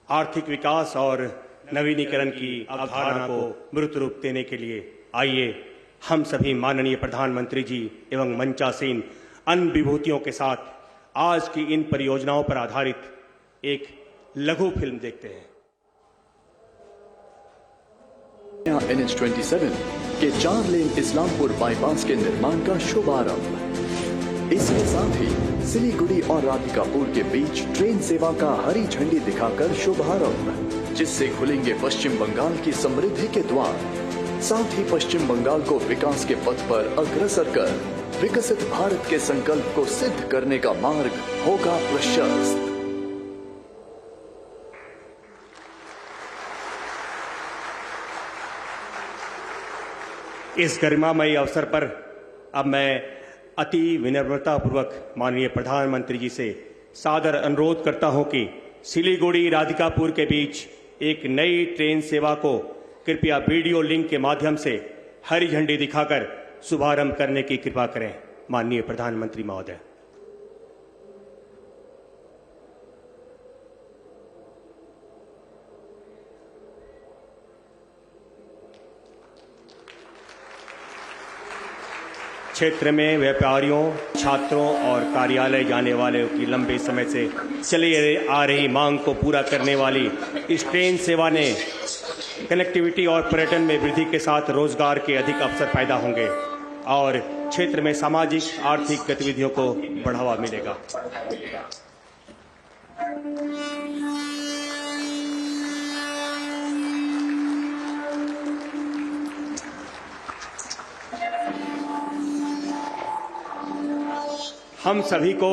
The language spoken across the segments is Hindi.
आर्थिक विकास और नवीनीकरण की अवधारणा को मूर्त रूप देने के लिए आइए हम सभी माननीय प्रधानमंत्री जी एवं मंचासीन अन्य विभूतियों के साथ आज की इन परियोजनाओं पर आधारित एक लघु फिल्म देखते हैं। NH27 के 4 लेन इस्लामपुर बाईपास के निर्माण का शुभारंभ। इसके साथ ही सिलीगुड़ी और राधिकापुर के बीच ट्रेन सेवा का हरी झंडी दिखाकर शुभारंभ, जिससे खुलेंगे पश्चिम बंगाल की समृद्धि के द्वार। साथ ही पश्चिम बंगाल को विकास के पथ पर अग्रसर कर विकसित भारत के संकल्प को सिद्ध करने का मार्ग होगा प्रशस्त। इस गरिमामयी अवसर पर अब मैं अति विनम्रतापूर्वक माननीय प्रधानमंत्री जी से सादर अनुरोध करता हूं कि सिलीगुड़ी राधिकापुर के बीच एक नई ट्रेन सेवा को कृपया वीडियो लिंक के माध्यम से हरी झंडी दिखाकर शुभारंभ करने की कृपा करें। माननीय प्रधानमंत्री महोदय। क्षेत्र में व्यापारियों, छात्रों और कार्यालय जाने वाले की लंबे समय से चली आ रही मांग को पूरा करने वाली इस ट्रेन सेवा ने कनेक्टिविटी और पर्यटन में वृद्धि के साथ रोजगार के अधिक अवसर पैदा होंगे और क्षेत्र में सामाजिक आर्थिक गतिविधियों को बढ़ावा मिलेगा। हम सभी को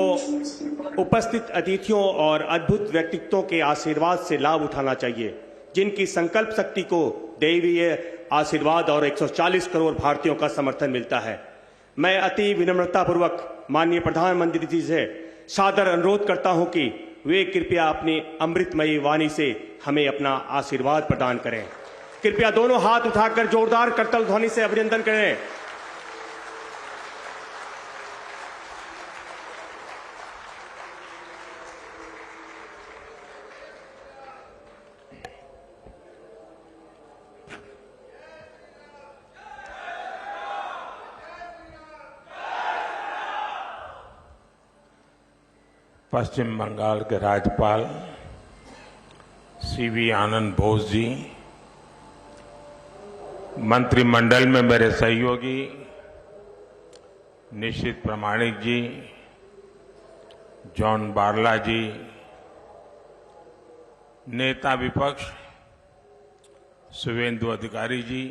उपस्थित अतिथियों और अद्भुत व्यक्तित्वों के आशीर्वाद से लाभ उठाना चाहिए, जिनकी संकल्प शक्ति को दैवीय आशीर्वाद और 140 करोड़ भारतीयों का समर्थन मिलता है। मैं अति विनम्रतापूर्वक माननीय प्रधानमंत्री जी से सादर अनुरोध करता हूं कि वे कृपया अपनी अमृतमयी वाणी से हमें अपना आशीर्वाद प्रदान करें। कृपया दोनों हाथ उठाकर जोरदार करतल ध्वनि से अभिनंदन करें। पश्चिम बंगाल के राज्यपाल सीवी आनंद बोस जी, मंत्रिमंडल में मेरे सहयोगी निशित प्रामाणिक जी, जॉन बारला जी, नेता विपक्ष शुभेंदु अधिकारी जी,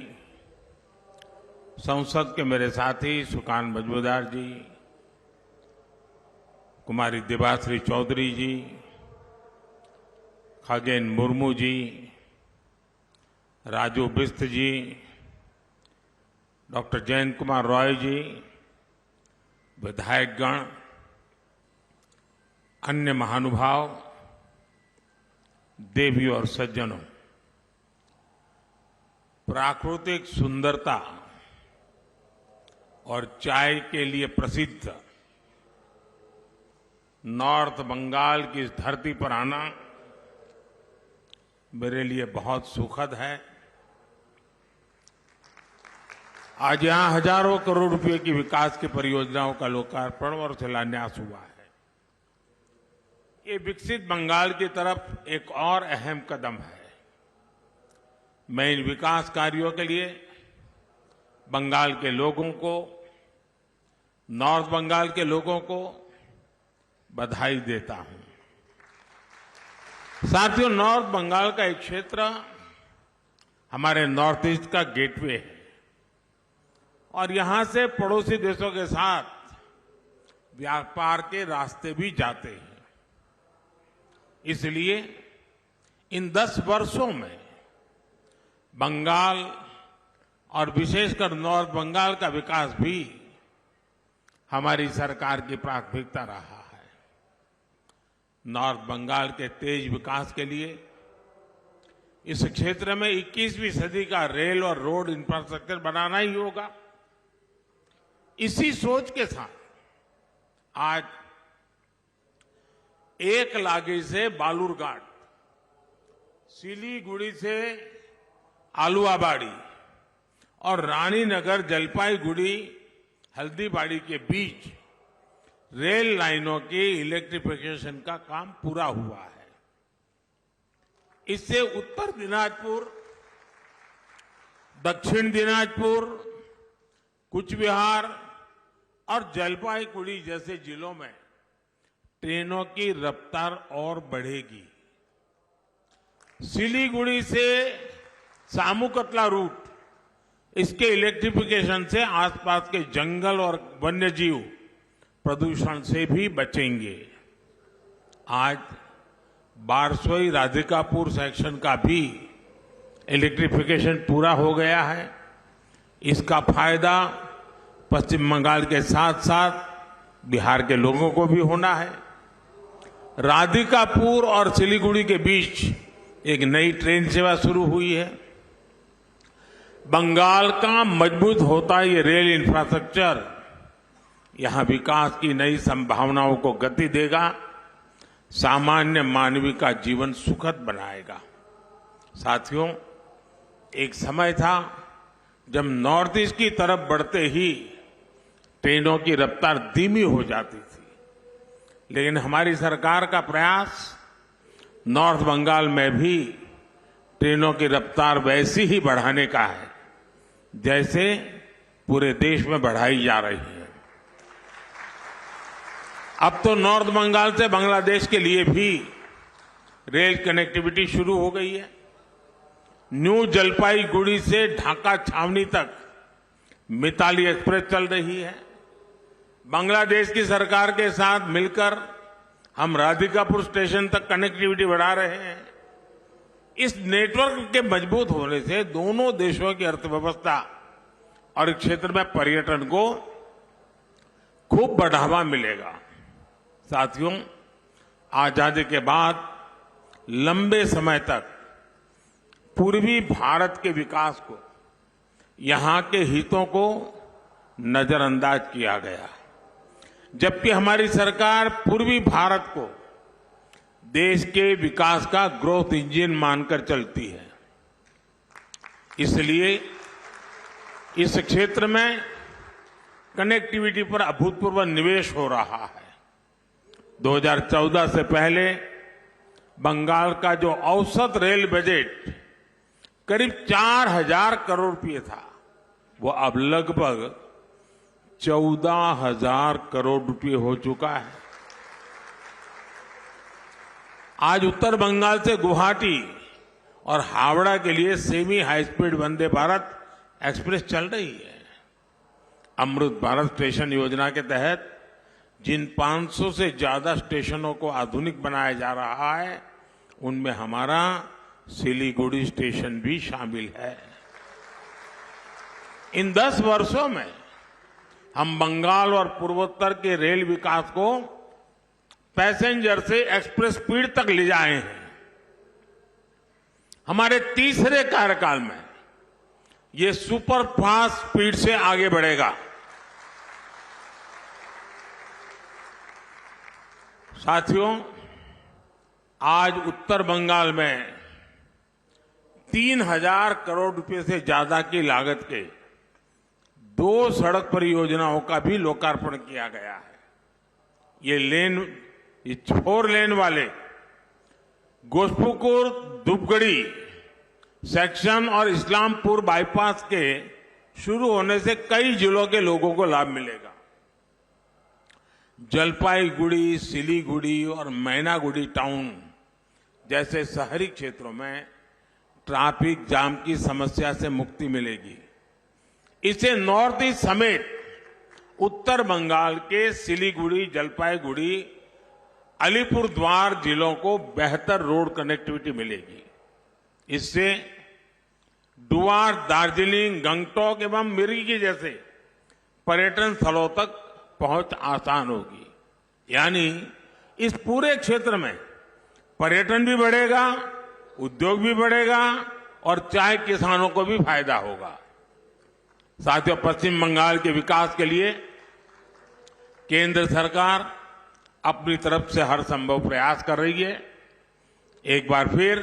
संसद के मेरे साथी सुकान मजूमदार जी, कुमारी देवाश्री चौधरी जी, खगेन मुर्मू जी, राजू बिस्त जी, डॉक्टर जयंत कुमार रॉय जी, विधायकगण, अन्य महानुभाव, देवी और सज्जनों, प्राकृतिक सुंदरता और चाय के लिए प्रसिद्ध नॉर्थ बंगाल की इस धरती पर आना मेरे लिए बहुत सुखद है। आज यहां हजारों करोड़ रुपए की विकास की परियोजनाओं का लोकार्पण और शिलान्यास हुआ है। ये विकसित बंगाल की तरफ एक और अहम कदम है। मैं इन विकास कार्यों के लिए बंगाल के लोगों को, नॉर्थ बंगाल के लोगों को बधाई देता हूं। साथियों, नॉर्थ बंगाल का एक क्षेत्र हमारे नॉर्थ ईस्ट का गेटवे है और यहां से पड़ोसी देशों के साथ व्यापार के रास्ते भी जाते हैं। इसलिए इन 10 वर्षों में बंगाल और विशेषकर नॉर्थ बंगाल का विकास भी हमारी सरकार की प्राथमिकता रहा है। नॉर्थ बंगाल के तेज विकास के लिए इस क्षेत्र में 21वीं सदी का रेल और रोड इंफ्रास्ट्रक्चर बनाना ही होगा। इसी सोच के साथ आज एक लागी से बालूरघाट सिलीगुड़ी से आलुवाबाड़ी और रानीनगर जलपाईगुड़ी हल्दीबाड़ी के बीच रेल लाइनों के इलेक्ट्रिफिकेशन का काम पूरा हुआ है। इससे उत्तर दिनाजपुर, दक्षिण दिनाजपुर, कूच बिहार और जलपाईगुड़ी जैसे जिलों में ट्रेनों की रफ्तार और बढ़ेगी। सिलीगुड़ी से सामुकतला रूट, इसके इलेक्ट्रिफिकेशन से आसपास के जंगल और वन्यजीव प्रदूषण से भी बचेंगे। आज बारसोई राधिकापुर सेक्शन का भी इलेक्ट्रिफिकेशन पूरा हो गया है। इसका फायदा पश्चिम बंगाल के साथ साथ बिहार के लोगों को भी होना है। राधिकापुर और सिलीगुड़ी के बीच एक नई ट्रेन सेवा शुरू हुई है। बंगाल का मजबूत होता ये रेल इंफ्रास्ट्रक्चर यहां विकास की नई संभावनाओं को गति देगा, सामान्य मानवी का जीवन सुखद बनाएगा। साथियों, एक समय था जब नॉर्थ ईस्ट की तरफ बढ़ते ही ट्रेनों की रफ्तार धीमी हो जाती थी, लेकिन हमारी सरकार का प्रयास नॉर्थ बंगाल में भी ट्रेनों की रफ्तार वैसी ही बढ़ाने का है जैसे पूरे देश में बढ़ाई जा रही है। अब तो नॉर्थ बंगाल से बांग्लादेश के लिए भी रेल कनेक्टिविटी शुरू हो गई है। न्यू जलपाईगुड़ी से ढाका छावनी तक मिताली एक्सप्रेस चल रही है। बांग्लादेश की सरकार के साथ मिलकर हम राधिकापुर स्टेशन तक कनेक्टिविटी बढ़ा रहे हैं। इस नेटवर्क के मजबूत होने से दोनों देशों की अर्थव्यवस्था और इस क्षेत्र में पर्यटन को खूब बढ़ावा मिलेगा। साथियों, आजादी के बाद लंबे समय तक पूर्वी भारत के विकास को, यहां के हितों को नजरअंदाज किया गया, जबकि हमारी सरकार पूर्वी भारत को देश के विकास का ग्रोथ इंजन मानकर चलती है। इसलिए इस क्षेत्र में कनेक्टिविटी पर अभूतपूर्व निवेश हो रहा है। 2014 से पहले बंगाल का जो औसत रेल बजट करीब 4,000 करोड़ रुपए था, वो अब लगभग 14,000 करोड़ रुपए हो चुका है। आज उत्तर बंगाल से गुवाहाटी और हावड़ा के लिए semi high speed Vande Bharat express चल रही है। अमृत भारत स्टेशन योजना के तहत जिन 500 से ज्यादा स्टेशनों को आधुनिक बनाया जा रहा है, उनमें हमारा सिलीगुड़ी स्टेशन भी शामिल है। इन 10 वर्षों में हम बंगाल और पूर्वोत्तर के रेल विकास को पैसेंजर से एक्सप्रेस स्पीड तक ले जाए हैं। हमारे तीसरे कार्यकाल में ये सुपर फास्ट स्पीड से आगे बढ़ेगा। साथियों, आज उत्तर बंगाल में 3,000 करोड़ रुपए से ज्यादा की लागत के 2 सड़क परियोजनाओं का भी लोकार्पण किया गया है। ये 4 लेन वाले गोसपुकुर धूपगढ़ी सेक्शन और इस्लामपुर बाईपास के शुरू होने से कई जिलों के लोगों को लाभ मिलेगा। जलपाईगुड़ी, सिलीगुड़ी और मैनागुड़ी टाउन जैसे शहरी क्षेत्रों में ट्रैफिक जाम की समस्या से मुक्ति मिलेगी। इससे नॉर्थ ईस्ट समेत उत्तर बंगाल के सिलीगुड़ी, जलपाईगुड़ी, अलीपुरद्वार जिलों को बेहतर रोड कनेक्टिविटी मिलेगी। इससे डुआर, दार्जिलिंग, गंगटोक एवं मिरिकी जैसे पर्यटन स्थलों तक पहुंच आसान होगी। यानी इस पूरे क्षेत्र में पर्यटन भी बढ़ेगा, उद्योग भी बढ़ेगा और चाय किसानों को भी फायदा होगा। साथियों, पश्चिम बंगाल के विकास के लिए केंद्र सरकार अपनी तरफ से हर संभव प्रयास कर रही है। एक बार फिर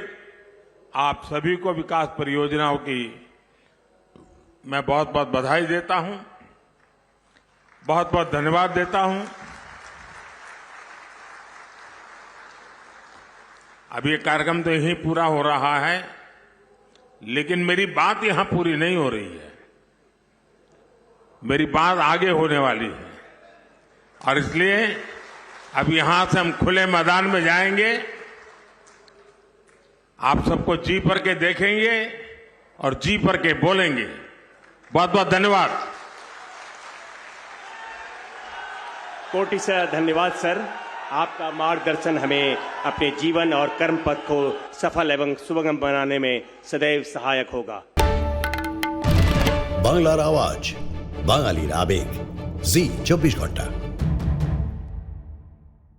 आप सभी को विकास परियोजनाओं की मैं बहुत बहुत बधाई देता हूं, बहुत बहुत धन्यवाद देता हूं। अब ये कार्यक्रम तो यहीं पूरा हो रहा है, लेकिन मेरी बात यहां पूरी नहीं हो रही है। मेरी बात आगे होने वाली है और इसलिए अब यहां से हम खुले मैदान में जाएंगे, आप सबको जी भर के देखेंगे और जी भर के बोलेंगे। बहुत बहुत धन्यवाद। कोटि से धन्यवाद सर। आपका मार्गदर्शन हमें अपने जीवन और कर्म पथ को सफल एवं सुगम बनाने में सदैव सहायक होगा। বাংলার আওয়াজ, বাঙালির আবেগ, জি 24 ঘন্টা।